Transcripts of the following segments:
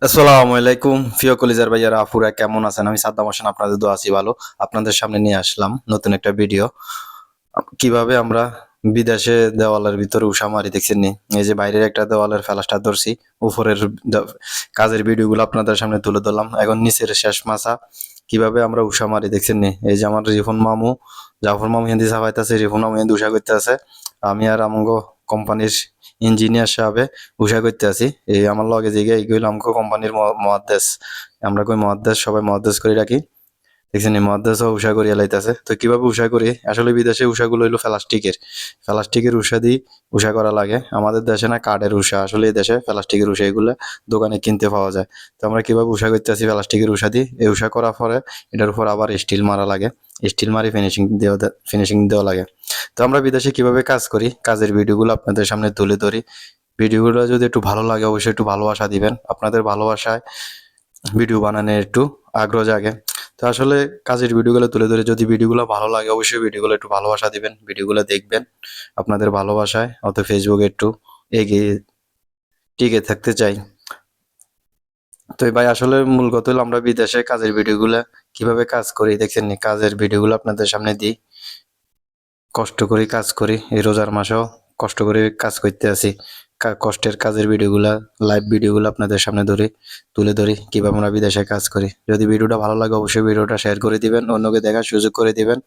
আসসালামু আলাইকুম প্রিয় কলিজার ভাইয়ারা আপুরা কেমন আছেন? আমি সাদ্দাম হোসেন, আপনাদের দোয়া আছি ভালো। আপনাদের সামনে নিয়ে আসলাম নতুন একটা ভিডিও। কিভাবে আমরা বিদেশে দেওয়ালের ভিতরে উষা মারি দেখছেন নি? এই যে বাইরের একটা দেওয়ালের ফেলাস্টার ধরছি, উপরের কাজের ভিডিওগুলো আপনাদের সামনে তুলে ধরলাম। এখন নিচের শেষ মাছা কিভাবে আমরা উষা মারি দেখছেন নি? এই যে আমার রিফন মামু, জাফর মামু হিন্দি সাফাইতেছে, রিফন মামু হিন্দি উষা করতে আছে। আমি আর আমগো কোম্পানির ইঞ্জিনিয়ার সাহেবে উষা করতে আছি। এই আমার লগে জিগে এইগুলো আমগো কোম্পানির মহাদ্দেশ, আমরা কই মহাদ্দেশ, সবাই মহাদ্দেশ করে রাখি। দেখছেন মহাদ্দেশও উষা করিয়া লাইতাছে। তো কিভাবে উষা করি? আসলে বিদেশে উষাগুলো হইলো প্লাস্টিকের উষা দিয়ে উষা করা লাগে। আমাদের দেশে না কাঠের উষা, আসলে এই দেশে প্লাস্টিকের উষা এগুলো দোকানে কিনতে পাওয়া যায়। তো আমরা কিভাবে উষা করতেছি প্লাস্টিকের উষা দিয়ে, এই উষা করার পরে এটার উপর আবার স্টিল মারা লাগে, স্টিল মারি ফিনিশিং দেওয়া লাগে। তো আমরা বিদেশে কিভাবে কাজ করি, কাজের ভিডিওগুলো আপনাদের সামনে তুলে ধরি। ভিডিওগুলো যদি একটু ভালো লাগে অবশ্যই একটু ভালোবাসা দিবেন। আপনাদের ভালোবাসায় ভিডিও বানানোর একটু আগ্রহ জাগে। তো আসলে কাজের ভিডিওগুলো তুলে ধরে, যদি ভিডিওগুলো ভালো লাগে অবশ্যই ভিডিওগুলো একটু ভালোবাসা দিবেন, ভিডিওগুলো দেখবেন আপনাদের ভালোবাসায়। অত ফেসবুকে একটু এগিয়ে টিকে থাকতে চাই। তো ভাই আসলে মূল কথা হলো আমরা বিদেশে কাজের ভিডিওগুলো কিভাবে কাজ করি দেখছেন নি? কাজের ভিডিওগুলো আপনাদের সামনে দিই। কষ্ট করে কাজ করি, এই রোজার মাসেও কষ্ট করে কাজ করতে আছি। কষ্টের কাজের ভিডিওগুলা, লাইভ ভিডিওগুলো আপনাদের সামনে তুলে ধরি কিভাবে আমরা বিদেশে কাজ করি। যদি ভিডিওটা ভালো লাগে অবশ্যই ভিডিওটা শেয়ার করে দিবেন, অন্যকে দেখার সুযোগ করে দিবেন।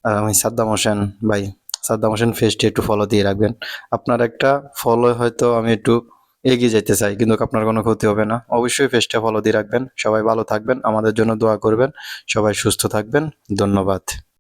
আর আমি সাদ্দাম হোসেন ভাই, সাদ্দাম হোসেন পেজটি একটু ফলো দিয়ে রাখবেন। আপনার একটা ফলো হয়তো আমি একটু এগিয়ে যেতে চাই, কিন্তু আপনার কোনো ক্ষতি হবে না। অবশ্যই পেজটা ফলো দিয়ে রাখবেন। সবাই ভালো থাকবেন, আমাদের জন্য দোয়া করবেন। সবাই সুস্থ থাকবেন। ধন্যবাদ।